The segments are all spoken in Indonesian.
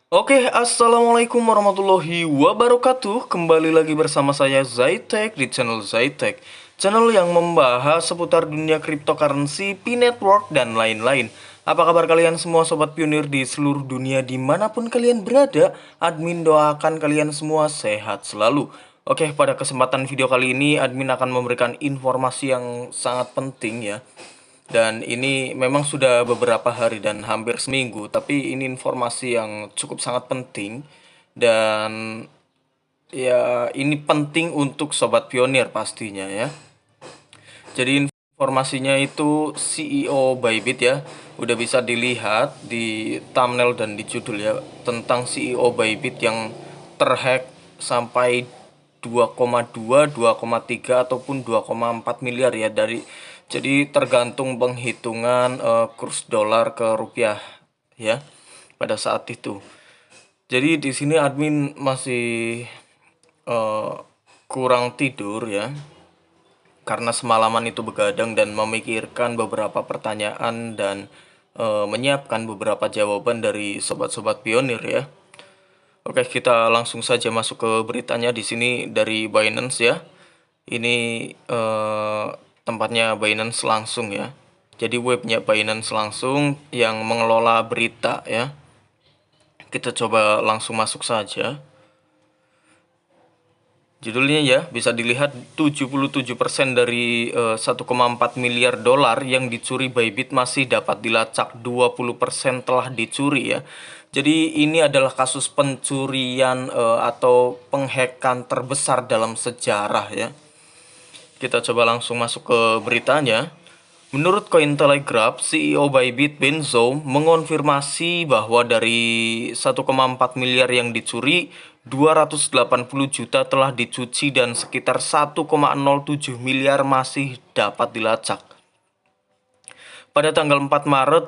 Assalamualaikum warahmatullahi wabarakatuh. Kembali lagi bersama saya Zaitek di channel Zaitek, channel yang membahas seputar dunia cryptocurrency, P-Network, dan lain-lain. Apa kabar kalian semua sobat pionir di seluruh dunia dimanapun kalian berada? Admin doakan kalian semua sehat selalu. Pada kesempatan video kali ini admin akan memberikan informasi yang sangat penting ya. Dan ini memang sudah beberapa hari dan hampir seminggu, tapi ini informasi yang cukup sangat penting. Dan ya ini penting untuk sobat pionir pastinya ya. Jadi informasinya itu CEO Bybit ya. Udah bisa dilihat di thumbnail dan di judul ya, tentang CEO Bybit yang terhack sampai 2,2, 2,3 ataupun 2,4 miliar ya. Jadi tergantung penghitungan kurs dolar ke rupiah ya pada saat itu. Jadi di sini admin masih eh, kurang tidur ya, karena semalaman itu begadang dan memikirkan beberapa pertanyaan dan menyiapkan beberapa jawaban dari sobat-sobat pionir ya. Kita langsung saja masuk ke beritanya. Di sini dari Binance ya. Ini tempatnya Binance langsung ya. Jadi webnya Binance langsung yang mengelola berita ya. Kita coba langsung masuk saja. Judulnya ya, bisa dilihat 77% dari 1,4 miliar dolar yang dicuri Bybit masih dapat dilacak, 20% telah dicuri ya. Jadi ini adalah kasus pencurian atau penghackan terbesar dalam sejarah ya. Kita coba langsung masuk ke beritanya. Menurut Cointelegraph, CEO Bybit Ben Zhou mengonfirmasi bahwa dari 1,4 miliar yang dicuri, 280 juta telah dicuci dan sekitar 1,07 miliar masih dapat dilacak. Pada tanggal 4 Maret,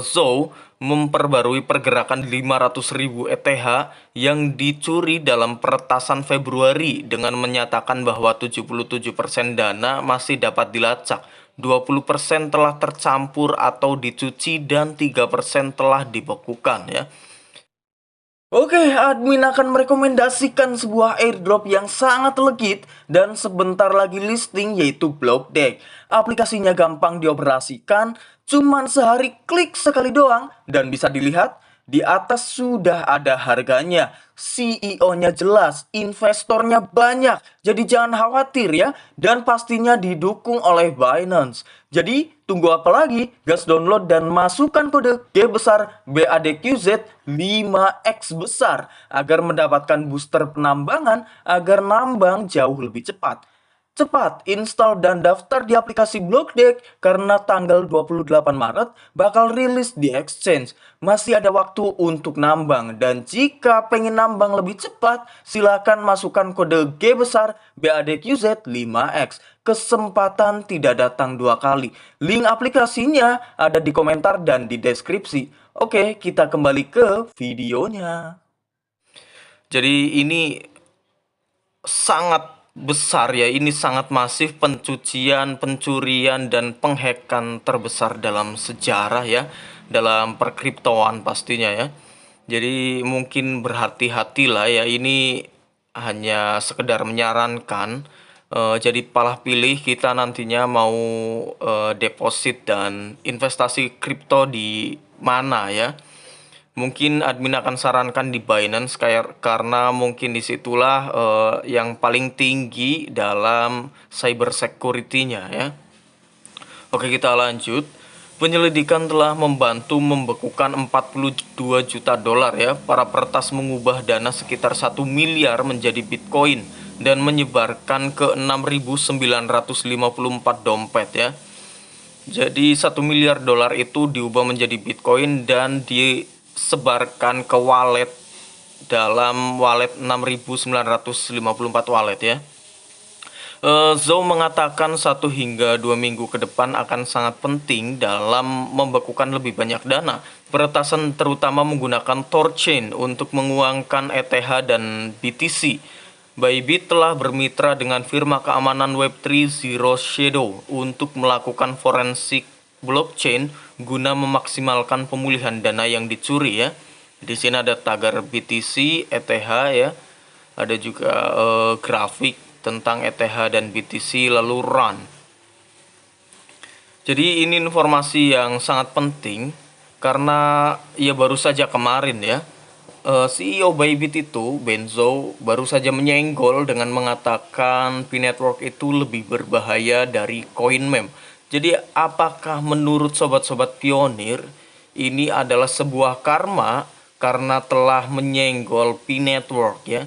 Zhou memperbarui pergerakan 500.000 ETH yang dicuri dalam peretasan Februari dengan menyatakan bahwa 77% dana masih dapat dilacak, 20% telah tercampur atau dicuci, dan 3% telah dibekukan ya. Admin akan merekomendasikan sebuah airdrop yang sangat legit dan sebentar lagi listing, yaitu Blockdeck. Aplikasinya gampang dioperasikan, cuman sehari klik sekali doang, dan bisa dilihat di atas sudah ada harganya. CEO-nya jelas, investornya banyak, jadi jangan khawatir ya. Dan pastinya didukung oleh Binance. Jadi tunggu apa lagi? Gas download dan masukkan kode G besar BADQZ 5X besar agar mendapatkan booster penambangan agar nambang jauh lebih cepat. Cepat install dan daftar di aplikasi Blockdeck karena tanggal 28 Maret bakal rilis di exchange. Masih ada waktu untuk nambang, dan jika pengen nambang lebih cepat, silakan masukkan kode G besar BADQZ 5X. Kesempatan tidak datang dua kali. Link aplikasinya ada di komentar dan di deskripsi. Kita kembali ke videonya. Jadi ini sangat besar ya, ini sangat masif, pencurian dan penghackan terbesar dalam sejarah ya, dalam perkriptoan pastinya ya. Jadi mungkin berhati-hatilah ya, ini hanya sekedar menyarankan. Jadi palah pilih kita nantinya mau deposit dan investasi kripto di mana ya. Mungkin admin akan sarankan di Binance karena mungkin disitulah yang paling tinggi dalam cyber security-nya ya. Kita lanjut. Penyelidikan telah membantu membekukan 42 juta dolar ya. Para peretas mengubah dana sekitar 1 miliar menjadi Bitcoin dan menyebarkan ke 6.954 dompet ya. Jadi 1 miliar dolar itu diubah menjadi Bitcoin dan disebarkan ke wallet, dalam wallet 6.954 wallet ya. Zhou mengatakan 1 hingga 2 minggu ke depan akan sangat penting dalam membekukan lebih banyak dana. Peretasan terutama menggunakan Thorchain untuk menguangkan ETH dan BTC. Bybit telah bermitra dengan firma keamanan Web3 Zero Shadow untuk melakukan forensik blockchain guna memaksimalkan pemulihan dana yang dicuri ya. Di sini ada tagar BTC, ETH ya. Ada juga grafik tentang ETH dan BTC lalu run. Jadi ini informasi yang sangat penting karena ya baru saja kemarin ya CEO Bybit itu Benzo baru saja menyenggol dengan mengatakan P-Network itu lebih berbahaya dari CoinMem. Jadi apakah menurut sobat-sobat pionir ini adalah sebuah karma karena telah menyenggol P-Network ya.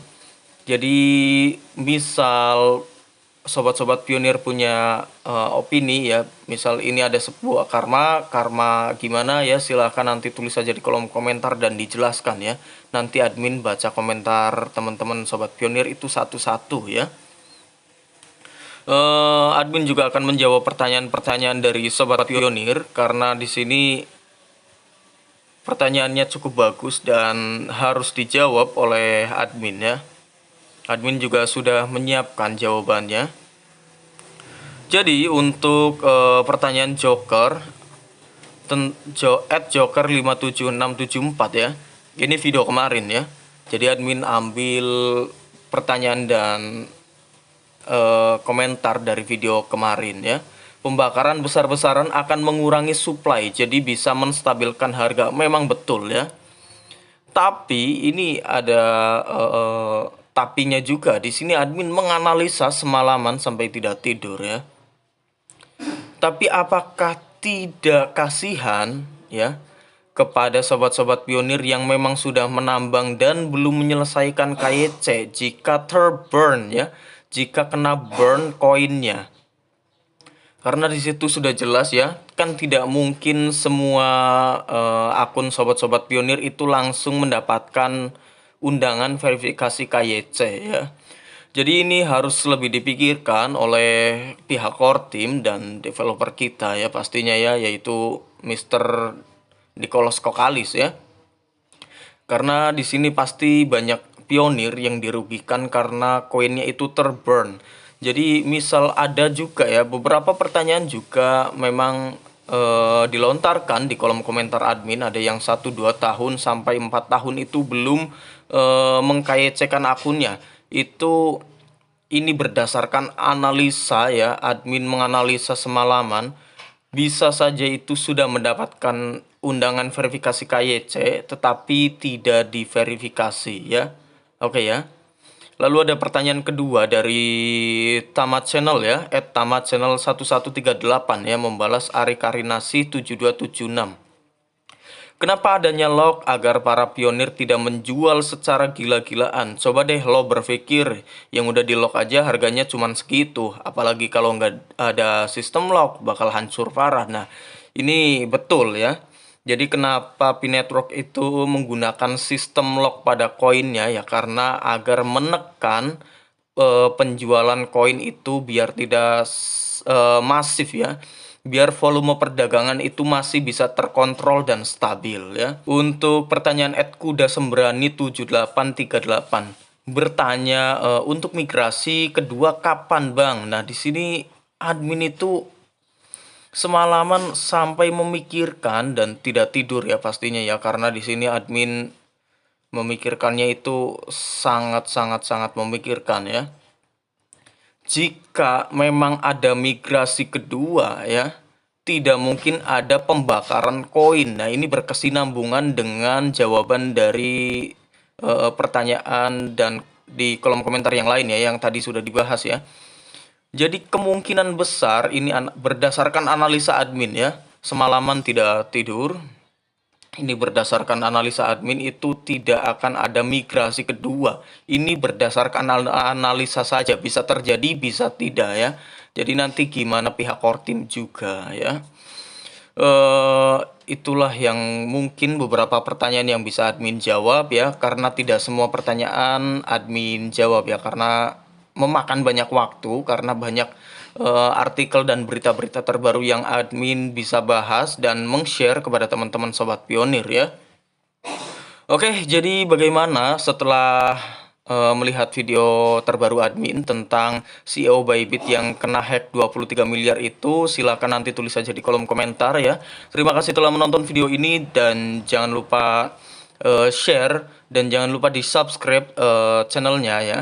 Jadi misal sobat-sobat pionir punya opini ya, misal ini ada sebuah karma gimana ya, silahkan nanti tulis saja di kolom komentar dan dijelaskan ya. Nanti admin baca komentar teman-teman sobat pionir itu satu-satu ya. Admin juga akan menjawab pertanyaan-pertanyaan dari sobat pionir karena di sini pertanyaannya cukup bagus dan harus dijawab oleh admin ya. Admin juga sudah menyiapkan jawabannya. Jadi untuk pertanyaan Joker @joker576674 ya. Ini video kemarin ya. Jadi admin ambil pertanyaan dan komentar dari video kemarin ya. Pembakaran besar-besaran akan mengurangi supply, jadi bisa menstabilkan harga. Memang betul ya. Tapi ini ada tapinya juga. Di sini admin menganalisa semalaman sampai tidak tidur ya. Tapi apakah tidak kasihan ya kepada sobat-sobat pionir yang memang sudah menambang dan belum menyelesaikan KYC jika terburn ya, jika kena burn koinnya? Karena di situ sudah jelas ya, kan tidak mungkin semua akun sobat-sobat pionir itu langsung mendapatkan undangan verifikasi KYC ya. Jadi ini harus lebih dipikirkan oleh pihak core team dan developer kita ya pastinya ya, yaitu Mr. Nicholas Kokalis ya. Karena di sini pasti banyak pionir yang dirugikan karena koinnya itu terburn. Jadi misal ada juga ya beberapa pertanyaan juga memang dilontarkan di kolom komentar admin, ada yang 1-2 tahun sampai 4 tahun itu belum mengkayecekan akunnya. Ini berdasarkan analisa ya, admin menganalisa semalaman, bisa saja itu sudah mendapatkan undangan verifikasi KYC tetapi tidak diverifikasi ya. Oke ya. Lalu ada pertanyaan kedua dari Tamat Channel ya, @tamatchannel1138 ya, membalas Ari Karinasi 7276. Kenapa adanya lock agar para pionir tidak menjual secara gila-gilaan? Coba deh lo berpikir, yang udah di lock aja harganya cuma segitu. Apalagi kalau nggak ada sistem lock bakal hancur parah. Nah ini betul ya. Jadi kenapa P-Network itu menggunakan sistem lock pada koinnya ya, karena agar menekan penjualan koin itu biar tidak masif ya. Biar volume perdagangan itu masih bisa terkontrol dan stabil ya. Untuk pertanyaan Kuda Sembrani 7838 bertanya untuk migrasi kedua kapan Bang? Nah di sini admin itu semalaman sampai memikirkan dan tidak tidur ya pastinya ya, karena di sini admin memikirkannya itu sangat memikirkan ya. Jika memang ada migrasi kedua ya, tidak mungkin ada pembakaran koin. Nah ini berkesinambungan dengan jawaban dari pertanyaan dan di kolom komentar yang lain ya, yang tadi sudah dibahas ya. Jadi kemungkinan besar ini berdasarkan analisa admin ya, semalaman tidak tidur. Ini berdasarkan analisa admin itu tidak akan ada migrasi kedua. Ini berdasarkan analisa saja, bisa terjadi bisa tidak ya. Jadi nanti gimana pihak core team juga ya. Itulah yang mungkin beberapa pertanyaan yang bisa admin jawab ya, karena tidak semua pertanyaan admin jawab ya, karena memakan banyak waktu, karena banyak artikel dan berita-berita terbaru yang admin bisa bahas dan meng-share kepada teman-teman sobat pionir ya. Oke, jadi bagaimana setelah melihat video terbaru admin tentang CEO Bybit yang kena hack 23 miliar itu? Silahkan nanti tulis saja di kolom komentar ya. Terima kasih telah menonton video ini dan jangan lupa share, dan jangan lupa di subscribe channelnya ya.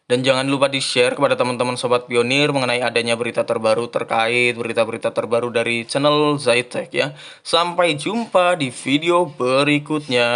Dan jangan lupa di-share kepada teman-teman Sobat Pionir mengenai adanya berita terbaru terkait berita-berita terbaru dari channel Zaid Tech ya. Sampai jumpa di video berikutnya.